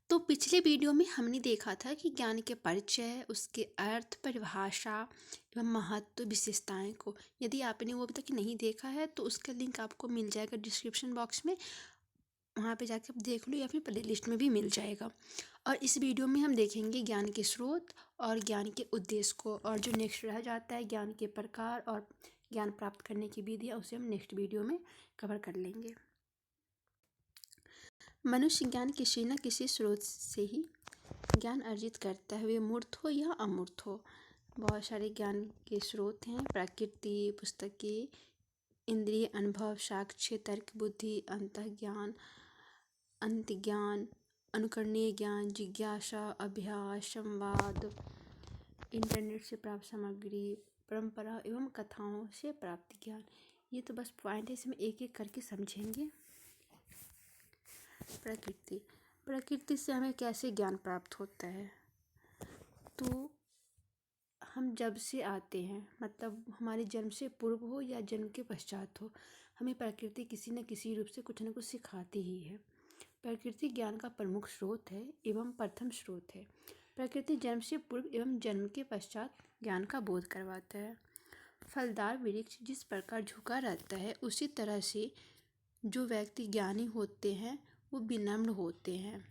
तो पिछले वीडियो में हमने देखा था कि ज्ञान के परिचय, उसके अर्थ, परिभाषा एवं महत्व, विशेषताएं को। यदि आपने वो अभी तक नहीं देखा है तो उसका लिंक आपको मिल जाएगा डिस्क्रिप्शन बॉक्स में, वहाँ पे जाके आप देख लो या फिर प्ले लिस्ट में भी मिल जाएगा। और इस वीडियो में हम देखेंगे ज्ञान के स्रोत और ज्ञान के उद्देश्य को, और जो नेक्स्ट रह जाता है ज्ञान के प्रकार और ज्ञान प्राप्त करने की विधि, उसे हम नेक्स्ट वीडियो में कवर कर लेंगे। मनुष्य ज्ञान किसी न किसी स्रोत से ही ज्ञान अर्जित करता है, वे मूर्त हो या अमूर्त हो। बहुत सारे ज्ञान के स्रोत हैं: प्रकृति, पुस्तकें, इंद्रिय अनुभव, साक्ष्य, तर्क, बुद्धि, अंतःज्ञान, अंतज्ञान, अनुकरणीय ज्ञान, जिज्ञासा, अभ्यास, संवाद, इंटरनेट से प्राप्त सामग्री, परंपरा एवं कथाओं से प्राप्त ज्ञान। ये तो बस पॉइंट है, इसमें एक एक करके समझेंगे। प्रकृति से हमें कैसे ज्ञान प्राप्त होता है? तो हम जब से आते हैं, मतलब हमारे जन्म से पूर्व हो या जन्म के पश्चात हो, हमें प्रकृति किसी न किसी रूप से कुछ न कुछ सिखाती ही है। प्रकृति ज्ञान का प्रमुख स्रोत है एवं प्रथम स्रोत है। प्रकृति जन्म से पूर्व एवं जन्म के पश्चात ज्ञान का बोध करवाता है। फलदार वृक्ष जिस प्रकार झुका रहता है, उसी तरह से जो व्यक्ति ज्ञानी होते हैं वो विनम्र होते हैं।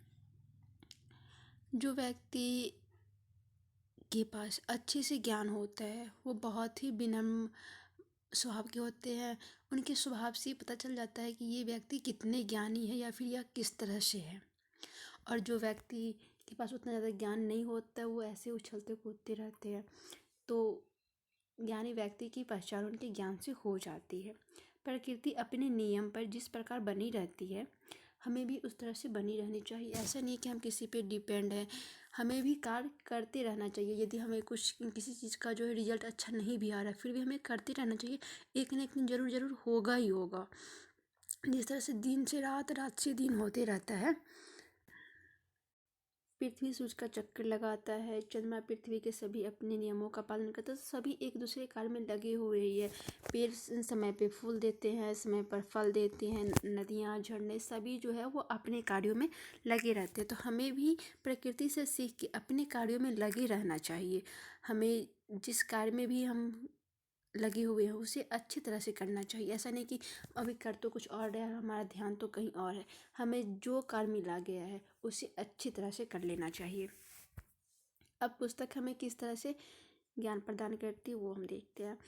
जो व्यक्ति के पास अच्छे से ज्ञान होता है वो बहुत ही विनम्र स्वभाव के होते हैं। उनके स्वभाव से पता चल जाता है कि ये व्यक्ति कितने ज्ञानी है या फिर यह किस तरह से है। और जो व्यक्ति के पास उतना ज़्यादा ज्ञान नहीं होता वो ऐसे उछलते कूदते रहते हैं। तो ज्ञानी व्यक्ति की पहचान उनके ज्ञान से हो जाती है। प्रकृति अपने नियम पर जिस प्रकार बनी रहती है, हमें भी उस तरह से बनी रहनी चाहिए। ऐसा नहीं कि हम किसी पे डिपेंड हैं, हमें भी कार्य करते रहना चाहिए। यदि हमें कुछ किसी चीज़ का जो है रिजल्ट अच्छा नहीं भी आ रहा, फिर भी हमें करते रहना चाहिए। एक न एक दिन ज़रूर होगा ही होगा। जिस तरह से दिन से रात, रात से दिन होते रहता है। पृथ्वी सूर्य का चक्कर लगाता है, चंद्रमा पृथ्वी के सभी अपने नियमों का पालन करता है। सभी एक दूसरे कार्य में लगे हुए ही है। पेड़ समय पे फूल देते हैं, समय पर फल देते हैं, नदियाँ, झरने सभी जो है वो अपने कार्यों में लगे रहते हैं। तो हमें भी प्रकृति से सीख के अपने कार्यों में लगे रहना चाहिए। हमें जिस कार्य में भी हम लगे हुए हैं उसे अच्छी तरह से करना चाहिए। ऐसा नहीं कि अभी कर तो कुछ और रहा है, हमारा ध्यान तो कहीं और है। हमें जो कार्य मिला गया है उसे अच्छी तरह से कर लेना चाहिए। अब पुस्तक हमें किस तरह से ज्ञान प्रदान करती है वो हम देखते हैं।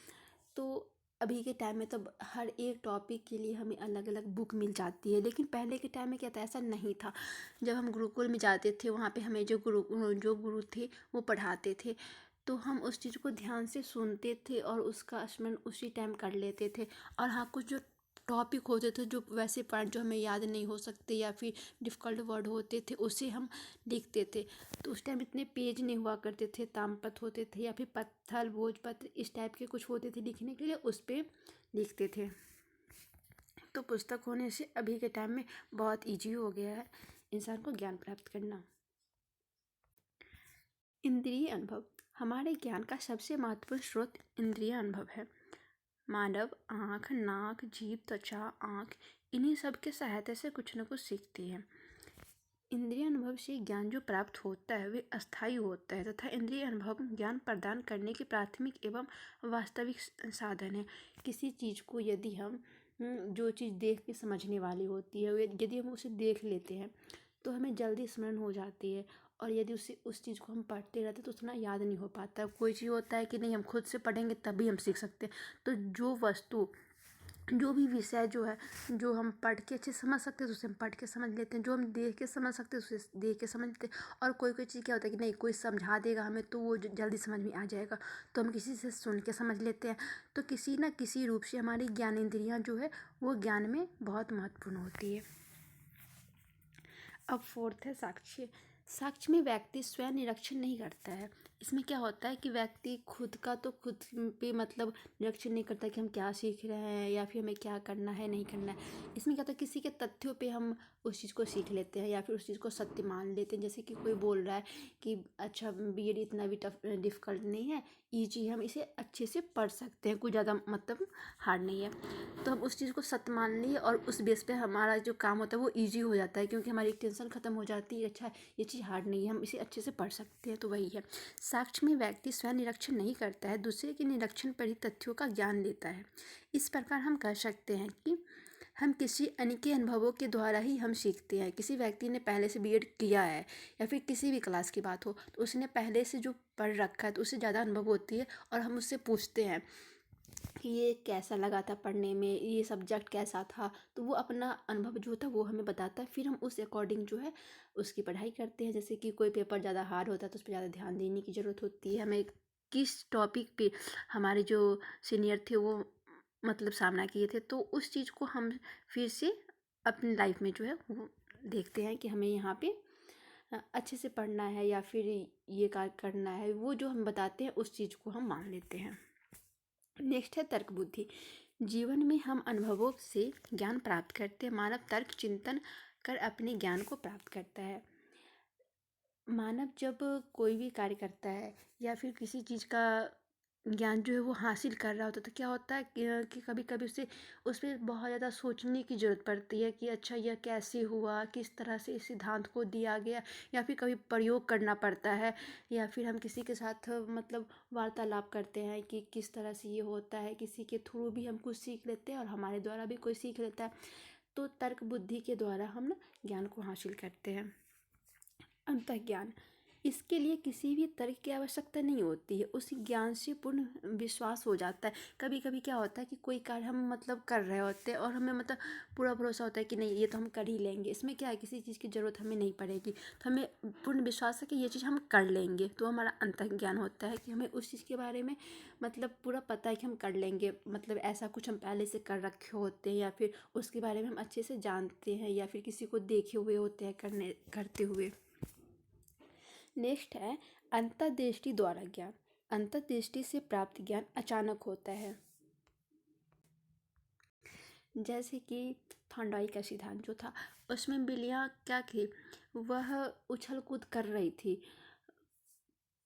तो अभी के टाइम में तो हर एक टॉपिक के लिए हमें अलग अलग बुक मिल जाती है, लेकिन पहले के टाइम में क्या था, ऐसा नहीं था। जब हम गुरुकुल में जाते थे, वहाँ पे हमें जो गुरु थे वो पढ़ाते थे, तो हम उस चीज़ को ध्यान से सुनते थे और उसका स्मरण उसी टाइम कर लेते थे। और हाँ, कुछ जो टॉपिक होते थे, जो वैसे पॉइंट जो हमें याद नहीं हो सकते या फिर डिफ़िकल्ट वर्ड होते थे, उसे हम लिखते थे। तो उस टाइम इतने पेज नहीं हुआ करते थे, तामपत्र होते थे या फिर पत्थर, भोजपत्र, इस टाइप के कुछ होते थे लिखने के लिए, उस पर लिखते थे। तो पुस्तक होने से अभी के टाइम में बहुत ईजी हो गया है इंसान को ज्ञान प्राप्त करना। इंद्रिय अनुभव हमारे ज्ञान का सबसे महत्वपूर्ण स्रोत इंद्रिय अनुभव है। मानव आँख, नाक, जीभ, त्वचा, आँख, इन्हीं सब के सहायता से कुछ न कुछ सीखती है। इंद्रिय अनुभव से ज्ञान जो प्राप्त होता है वे अस्थायी होता है तथा इंद्रिय अनुभव ज्ञान प्रदान करने की प्राथमिक एवं वास्तविक साधन है। किसी चीज़ को यदि हम जो चीज़ देख के समझने वाली होती है, यदि हम उसे देख लेते हैं तो हमें जल्दी स्मरण हो जाती है। और यदि उस चीज़ को हम पढ़ते रहते तो उतना याद नहीं हो पाता। कोई चीज़ होता है कि नहीं, हम खुद से पढ़ेंगे तभी हम सीख सकते हैं। तो जो वस्तु, जो भी विषय जो है, जो हम पढ़ के अच्छे समझ सकते हैं तो उसे हम पढ़ के समझ लेते हैं, जो हम देख के समझ सकते हैं उसे देख के समझ लेते हैं। और कोई चीज़ क्या होता है कि नहीं, कोई समझा देगा हमें तो वो जल्दी समझ में आ जाएगा, तो हम किसी से सुन के समझ लेते हैं। तो किसी न किसी रूप से हमारी ज्ञानेंद्रियाँ जो है वो ज्ञान में बहुत महत्वपूर्ण होती है। अब फोर्थ है साक्ष्य। साक्ष्य में व्यक्ति स्वयं निरीक्षण नहीं करता है, इसमें क्या होता है कि व्यक्ति खुद का तो खुद पे मतलब निरीक्षण नहीं करता कि हम क्या सीख रहे हैं या फिर हमें क्या करना है नहीं करना है। इसमें क्या होता है किसी के तथ्यों पे हम उस चीज़ को सीख लेते हैं या फिर उस चीज़ को सत्य मान लेते हैं। जैसे कि कोई बोल रहा है कि अच्छा बीएड इतना भी टफ डिफ़िकल्ट नहीं है, ईजी, हम इसे अच्छे से पढ़ सकते हैं, कोई ज़्यादा मतलब हार्ड नहीं है। तो हम उस चीज़ को सत्य मान लिए और उस बेस पे हमारा जो काम होता है वो ईजी हो जाता है, क्योंकि हमारी टेंशन ख़त्म हो जाती है। अच्छा ये चीज़ हार्ड नहीं है, हम इसे अच्छे से पढ़ सकते हैं। तो वही है, साक्ष्य में व्यक्ति स्वयं निरीक्षण नहीं करता है, दूसरे के निरीक्षण पर ही तथ्यों का ज्ञान लेता है। इस प्रकार हम कह सकते हैं कि हम किसी अन्य के अनुभवों के द्वारा ही हम सीखते हैं। किसी व्यक्ति ने पहले से बीएड किया है या फिर किसी भी क्लास की बात हो तो उसने पहले से जो पढ़ रखा है तो उससे ज़्यादा अनुभव होती है, और हम उससे पूछते हैं कि ये कैसा लगा था पढ़ने में, ये सब्जेक्ट कैसा था, तो वो अपना अनुभव जो होता है वो हमें बताता है। फिर हम उस अकॉर्डिंग जो है उसकी पढ़ाई करते हैं। जैसे कि कोई पेपर ज़्यादा हार्ड होता है तो उस पर ज़्यादा ध्यान देने की ज़रूरत होती है, हमें किस टॉपिक पे हमारे जो सीनियर थे वो मतलब सामना किए थे, तो उस चीज़ को हम फिर से अपनी लाइफ में जो है वो देखते हैं कि हमें यहाँ पे अच्छे से पढ़ना है या फिर ये कार्य करना है। वो जो हम बताते हैं उस चीज़ को हम मान लेते हैं। नेक्स्ट है तर्क बुद्धि। जीवन में हम अनुभवों से ज्ञान प्राप्त करते हैं। मानव तर्क चिंतन कर अपने ज्ञान को प्राप्त करता है। मानव जब कोई भी कार्य करता है या फिर किसी चीज़ का ज्ञान जो है वो हासिल कर रहा होता है तो क्या होता है कि कभी कभी उसे उस पर बहुत ज़्यादा सोचने की ज़रूरत पड़ती है कि अच्छा यह कैसे हुआ, किस तरह से इस सिद्धांत को दिया गया, या फिर कभी प्रयोग करना पड़ता है, या फिर हम किसी के साथ मतलब वार्तालाप करते हैं कि किस तरह से ये होता है, किसी के थ्रू भी हम कुछ सीख लेते हैं और हमारे द्वारा भी कोई सीख लेता है। तो तर्क बुद्धि के द्वारा हम ना ज्ञान को हासिल करते हैं। अंतर्ज्ञान, इसके लिए किसी भी तर्क की आवश्यकता नहीं होती है, उस ज्ञान से पूर्ण विश्वास हो जाता है। कभी कभी क्या होता है कि कोई कार्य हम मतलब कर रहे होते हैं और हमें मतलब पूरा भरोसा होता है कि नहीं ये तो हम कर ही लेंगे, इसमें क्या है किसी चीज़ की ज़रूरत हमें नहीं पड़ेगी, तो हमें पूर्ण विश्वास है कि ये चीज़ हम कर लेंगे। तो हमारा अंतर्ज्ञान होता है कि हमें उस चीज़ के बारे में मतलब पूरा पता है कि हम कर लेंगे, मतलब ऐसा कुछ हम पहले से कर रखे होते हैं या फिर उसके बारे में हम अच्छे से जानते हैं या फिर किसी को देखे हुए होते हैं करते हुए। नेक्स्ट है अंतर्दृष्टि द्वारा ज्ञान। अंतर्दृष्टि से प्राप्त ज्ञान अचानक होता है। जैसे कि थॉर्नडाइक का सिद्धांत जो था उसमें बिल्लियाँ क्या थी, वह उछल कूद कर रही थी,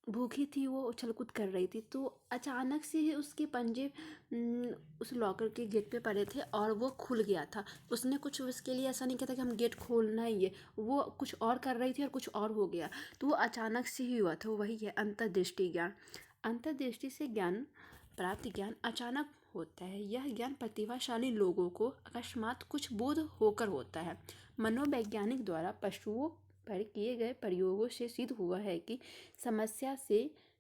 भूखी थी, वो उछल कूद कर रही थी, तो अचानक से ही उसके पंजे उस लॉकर के गेट पे पड़े थे और वो खुल गया था। उसने कुछ उसके लिए ऐसा नहीं किया था कि हम गेट खोलना ही है, वो कुछ और कर रही थी और कुछ और हो गया, तो वो अचानक से ही हुआ था। वही है अंतर्दृष्टि ज्ञान। अंतर्दृष्टि से ज्ञान प्राप्त ज्ञान अचानक होता है। यह ज्ञान प्रतिभाशाली लोगों को अकस्मात कुछ बोध होकर होता है। मनोवैज्ञानिक द्वारा पशुओं पर किए गए प्रयोगों से सिद्ध हुआ है कि समस्या से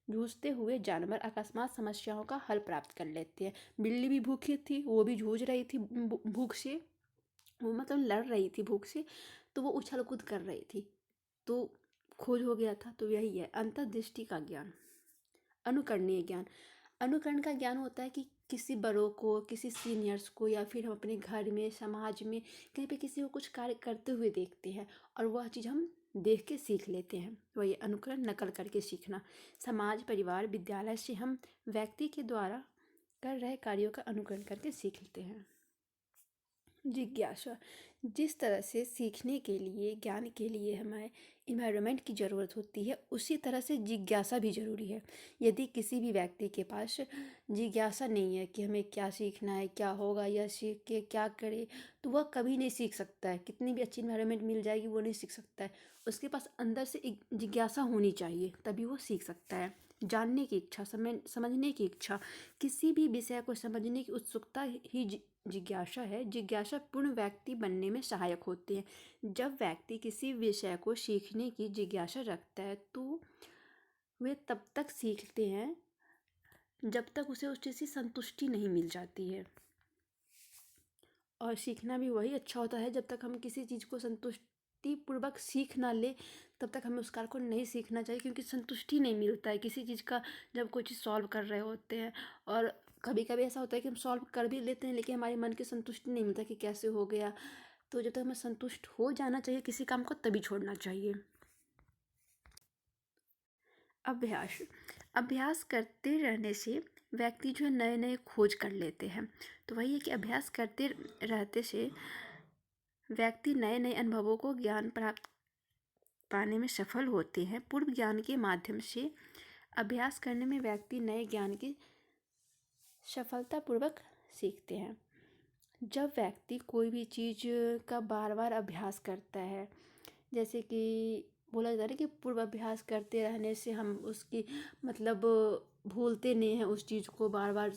जूझते हुए जानवर अकस्मात समस्याओं का हल प्राप्त कर लेते हैं। बिल्ली भी भूखी थी, वो भी जूझ रही थी भूख से, वो मतलब लड़ रही थी भूख से, तो वो उछल कूद कर रही थी, तो खोज हो गया था। तो यही है अंतर्दृष्टि का ज्ञान। अनुकरणीय ज्ञान, अनुकरण का ज्ञान होता है कि किसी बड़ों को, किसी सीनियर्स को, या फिर हम अपने घर में, समाज में कहीं पे किसी को कुछ कार्य करते हुए देखते हैं और वह चीज़ हम देख के सीख लेते हैं। वही अनुकरण, नकल करके सीखना। समाज, परिवार, विद्यालय से हम व्यक्ति के द्वारा कर रहे कार्यों का अनुकरण करके सीख लेते हैं। जिज्ञासा, जिस तरह से सीखने के लिए, ज्ञान के लिए हमें इन्वायरमेंट की ज़रूरत होती है उसी तरह से जिज्ञासा भी ज़रूरी है। यदि किसी भी व्यक्ति के पास जिज्ञासा नहीं है कि हमें क्या सीखना है, क्या होगा, या सीख के क्या करे, तो वह कभी नहीं सीख सकता है। कितनी भी अच्छी इन्वायरमेंट मिल जाएगी वो नहीं सीख सकता है। उसके पास अंदर से एक जिज्ञासा होनी चाहिए, तभी वो सीख सकता है। जानने की इच्छा, समझने की इच्छा, किसी भी विषय को समझने की उत्सुकता ही जिज्ञासा है। जिज्ञासा पूर्ण व्यक्ति बनने में सहायक होते हैं। जब व्यक्ति किसी विषय को सीखने की जिज्ञासा रखता है तो वे तब तक सीखते हैं जब तक उसे उस चीज़ से संतुष्टि नहीं मिल जाती है। और सीखना भी वही अच्छा होता है जब तक हम किसी चीज़ को संतुष्टि पूर्वक सीख ना ले तब तक हमें उस कार्य को नहीं सीखना चाहिए, क्योंकि संतुष्टि नहीं मिलता है किसी चीज़ का। जब कोई चीज़ सॉल्व कर रहे होते हैं और कभी कभी ऐसा होता है कि हम सॉल्व कर भी लेते हैं लेकिन हमारे मन की संतुष्टि नहीं मिलता कि कैसे हो गया। तो जब तक हमें संतुष्ट हो जाना चाहिए किसी काम को तभी छोड़ना चाहिए। अभ्यास अभ्यास करते रहने से व्यक्ति जो है नए नए खोज कर लेते हैं। तो वही है कि अभ्यास करते रहते से व्यक्ति नए नए अनुभवों को ज्ञान प्राप्त पाने में सफल होते हैं। पूर्व ज्ञान के माध्यम से अभ्यास करने में व्यक्ति नए ज्ञान की सफलतापूर्वक सीखते हैं। जब व्यक्ति कोई भी चीज़ का बार बार अभ्यास करता है, जैसे कि बोला जाता है कि पूर्व अभ्यास करते रहने से हम उसकी मतलब भूलते नहीं हैं, उस चीज़ को बार बार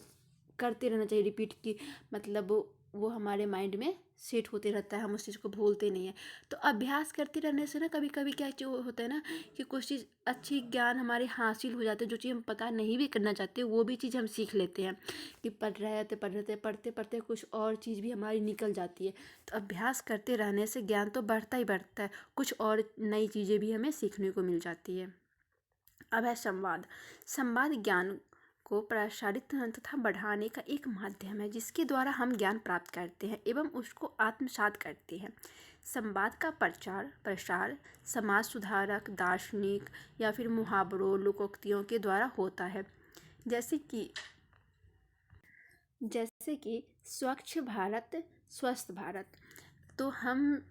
करते रहना चाहिए रिपीट की, मतलब वो हमारे माइंड में सेट होते रहता है, हम उस चीज़ को भूलते नहीं हैं। तो अभ्यास करते रहने से ना कभी कभी क्या जो होता है ना कि कुछ चीज़ अच्छी ज्ञान हमारे हासिल हो जाते हैं, जो चीज़ हम पता नहीं भी करना चाहते वो भी चीज़ हम सीख लेते हैं कि पढ़ते पढ़ते कुछ और चीज़ भी हमारी निकल जाती है। तो अभ्यास करते रहने से ज्ञान तो बढ़ता ही बढ़ता है, कुछ और नई चीज़ें भी हमें सीखने को मिल जाती है। अब है संवाद। संवाद ज्ञान को प्रसारित तथा बढ़ाने का एक माध्यम है जिसके द्वारा हम ज्ञान प्राप्त करते हैं एवं उसको आत्मसात करते हैं। संवाद का प्रचार प्रसार समाज सुधारक, दार्शनिक या फिर मुहावरों, लोकोक्तियों के द्वारा होता है। जैसे कि स्वच्छ भारत स्वस्थ भारत। तो हम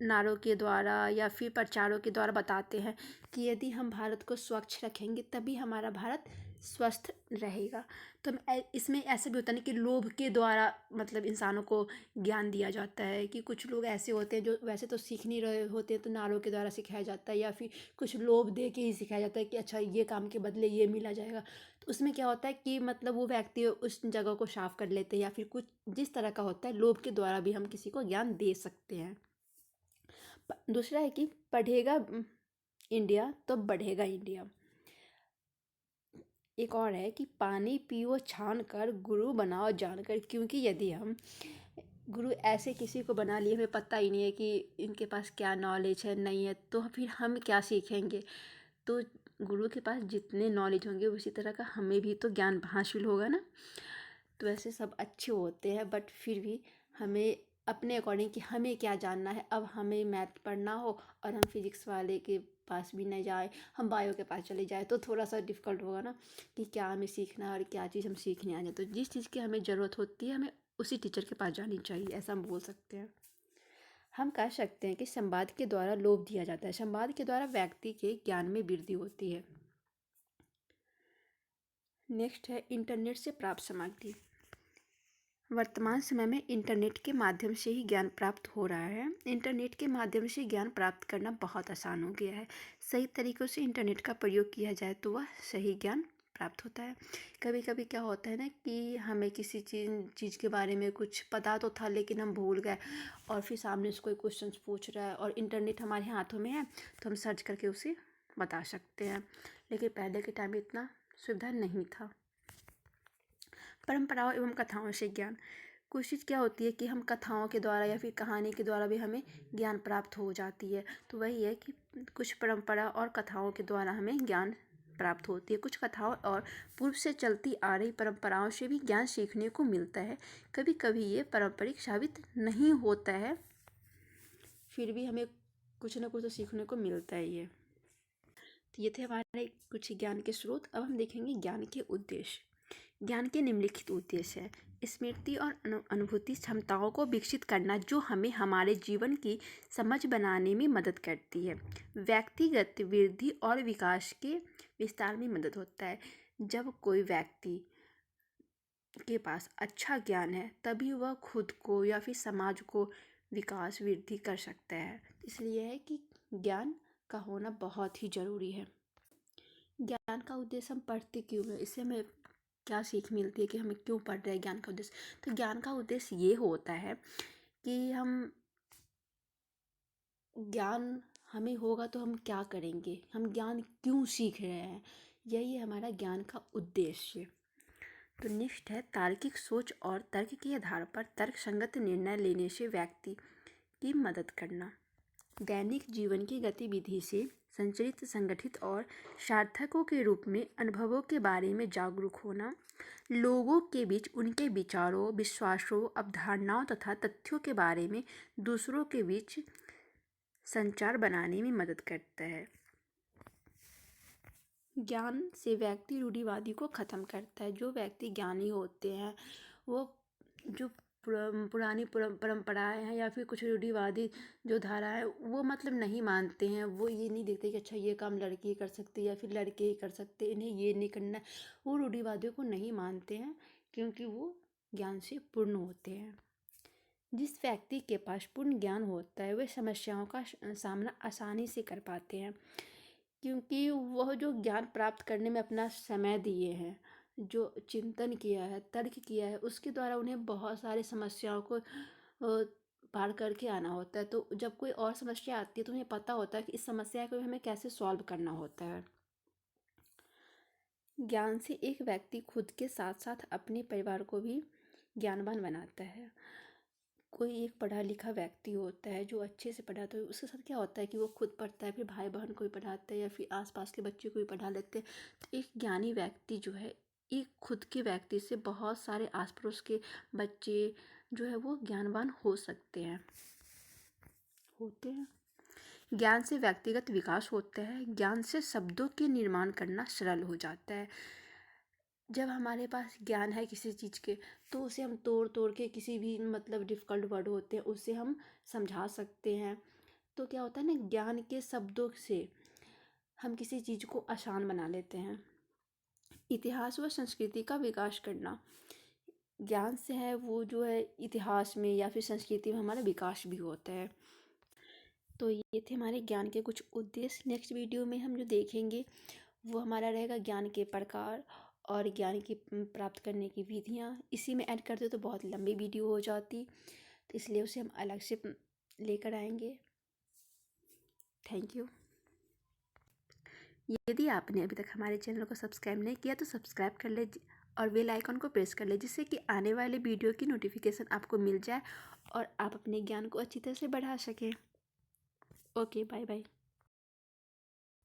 नारों के द्वारा या फिर प्रचारों के द्वारा बताते हैं कि यदि हम भारत को स्वच्छ रखेंगे तभी हमारा भारत स्वस्थ रहेगा। तो इसमें ऐसा भी होता नहीं कि लोभ के द्वारा मतलब इंसानों को ज्ञान दिया जाता है, कि कुछ लोग ऐसे होते हैं जो वैसे तो सीख नहीं रहे होते हैं, तो नारों के द्वारा सिखाया जाता है या फिर कुछ लोभ दे के ही सिखाया जाता है कि अच्छा ये काम के बदले ये मिला जाएगा। तो उसमें क्या होता है कि मतलब वो व्यक्ति उस जगह को साफ कर लेते हैं या फिर कुछ जिस तरह का होता है, लोभ के द्वारा भी हम किसी को ज्ञान दे सकते हैं। दूसरा है कि पढ़ेगा इंडिया तो बढ़ेगा इंडिया। एक और है कि पानी पियो छान कर, गुरु बनाओ जानकर। क्योंकि यदि हम गुरु ऐसे किसी को बना लिए, हमें पता ही नहीं है कि इनके पास क्या नॉलेज है नहीं है, तो फिर हम क्या सीखेंगे। तो गुरु के पास जितने नॉलेज होंगे उसी तरह का हमें भी तो ज्ञान हासिल होगा ना। तो वैसे सब अच्छे होते हैं, बट फिर भी हमें अपने अकॉर्डिंग कि हमें क्या जानना है। अब हमें मैथ पढ़ना हो और हम फिजिक्स वाले के पास भी नहीं जाए, हम बायो के पास चले जाए, तो थोड़ा सा डिफ़िकल्ट होगा ना कि क्या हमें सीखना है और क्या चीज़ हम सीखने आ जाए। तो जिस चीज़ की हमें ज़रूरत होती है हमें उसी टीचर के पास जानी चाहिए, ऐसा हम बोल सकते हैं। हम कह सकते हैं कि संवाद के द्वारा लोभ दिया जाता है। संवाद के द्वारा व्यक्ति के ज्ञान में वृद्धि होती है। नेक्स्ट है इंटरनेट से प्राप्त सामग्री। वर्तमान समय में इंटरनेट के माध्यम से ही ज्ञान प्राप्त हो रहा है। इंटरनेट के माध्यम से ज्ञान प्राप्त करना बहुत आसान हो गया है। सही तरीक़ों से इंटरनेट का प्रयोग किया जाए तो वह सही ज्ञान प्राप्त होता है। कभी कभी क्या होता है ना कि हमें किसी चीज़ के बारे में कुछ पता तो था लेकिन हम भूल गए, और फिर सामने से कोई क्वेश्चन पूछ रहा है और इंटरनेट हमारे हाथों में है तो हम सर्च करके उसे बता सकते हैं। लेकिन पहले के टाइम में इतना सुविधा नहीं था। परंपराओं एवं कथाओं से ज्ञान। कोशिश क्या होती है कि हम कथाओं के द्वारा या फिर कहानी के द्वारा भी हमें ज्ञान प्राप्त हो जाती है। तो वही है कि कुछ परंपरा और कथाओं के द्वारा हमें ज्ञान प्राप्त होती है। कुछ कथाओं और पूर्व से चलती आ रही परंपराओं से भी ज्ञान सीखने को मिलता है। कभी कभी ये पारंपरिक साबित नहीं होता है, फिर भी हमें कुछ ना कुछ तो सीखने को मिलता है ये। तो ये थे हमारे कुछ ज्ञान के स्रोत। अब हम देखेंगे ज्ञान के उद्देश्य। ज्ञान के निम्नलिखित उद्देश्य है: स्मृति और अनुभूति क्षमताओं को विकसित करना जो हमें हमारे जीवन की समझ बनाने में मदद करती है। व्यक्तिगत वृद्धि और विकास के विस्तार में मदद होता है। जब कोई व्यक्ति के पास अच्छा ज्ञान है तभी वह खुद को या फिर समाज को विकास वृद्धि कर सकता है। इसलिए है कि ज्ञान का होना बहुत ही ज़रूरी है। ज्ञान का उद्देश्य हम पढ़ते क्यों हैं, इससे हमें क्या सीख मिलती है कि हमें क्यों पढ़ रहे हैं। ज्ञान का उद्देश्य, तो ज्ञान का उद्देश्य ये होता है कि हम ज्ञान हमें होगा तो हम क्या करेंगे, हम ज्ञान क्यों सीख रहे हैं, यही हमारा ज्ञान का उद्देश्य। तो नेक्स्ट है तार्किक सोच और तर्क के आधार पर तर्कसंगत निर्णय लेने से व्यक्ति की मदद करना। दैनिक जीवन की गतिविधि से संचरित, संगठित और सार्थकों के रूप में अनुभवों के बारे में जागरूक होना। लोगों के बीच उनके विचारों, विश्वासों, अवधारणाओं तथा तथ्यों के बारे में दूसरों के बीच संचार बनाने में मदद करता है। ज्ञान से व्यक्ति रूढ़िवादी को ख़त्म करता है। जो व्यक्ति ज्ञानी होते हैं वो जो पुरानी परंपराएं हैं या फिर कुछ रूढ़िवादी जो धारा है वो मतलब नहीं मानते हैं। वो ये नहीं देखते कि अच्छा ये काम लड़की कर सकती है या फिर लड़के ही कर सकते, इन्हें ये नहीं करना है। वो रूढ़िवादियों को नहीं मानते हैं क्योंकि वो ज्ञान से पूर्ण होते हैं। जिस व्यक्ति के पास पूर्ण ज्ञान होता है वे समस्याओं का सामना आसानी से कर पाते हैं, क्योंकि वह जो ज्ञान प्राप्त करने में अपना समय दिए हैं, जो चिंतन किया है, तर्क किया है, उसके द्वारा उन्हें बहुत सारी समस्याओं को पार करके आना होता है। तो जब कोई और समस्या आती है तो उन्हें पता होता है कि इस समस्या को हमें कैसे सॉल्व करना होता है। ज्ञान से एक व्यक्ति खुद के साथ साथ अपने परिवार को भी ज्ञानवान बनाता है। कोई एक पढ़ा लिखा व्यक्ति होता है जो अच्छे से पढ़ाता है, उसके साथ क्या होता है कि वो खुद पढ़ता है, फिर भाई बहन को भी पढ़ाता है या फिर आसपास के बच्चे को भी पढ़ा लेते हैं। तो एक ज्ञानी व्यक्ति जो है एक खुद के व्यक्ति से बहुत सारे आस पड़ोस के बच्चे जो है वो ज्ञानवान हो सकते हैं, होते हैं। ज्ञान से व्यक्तिगत विकास होता है। ज्ञान से शब्दों के निर्माण करना सरल हो जाता है। जब हमारे पास ज्ञान है किसी चीज़ के तो उसे हम तोड़ तोड़ के किसी भी मतलब डिफ़िकल्ट वर्ड होते हैं उससे हम समझा सकते हैं। तो क्या होता है ना, ज्ञान के शब्दों से हम किसी चीज़ को आसान बना लेते हैं। इतिहास व संस्कृति का विकास करना ज्ञान से है, वो जो है इतिहास में या फिर संस्कृति में हमारा विकास भी होता है। तो ये थे हमारे ज्ञान के कुछ उद्देश्य। नेक्स्ट वीडियो में हम जो देखेंगे वो हमारा रहेगा ज्ञान के प्रकार और ज्ञान की प्राप्त करने की विधियाँ। इसी में ऐड करते तो बहुत लंबी वीडियो हो जाती, तो इसलिए उसे हम अलग से लेकर आएंगे। Thank you. यदि आपने अभी तक हमारे चैनल को सब्सक्राइब नहीं किया तो सब्सक्राइब कर ले और बेल आइकन को प्रेस कर ले, जिससे कि आने वाले वीडियो की नोटिफिकेशन आपको मिल जाए और आप अपने ज्ञान को अच्छी तरह से बढ़ा सकें। Okay, bye bye.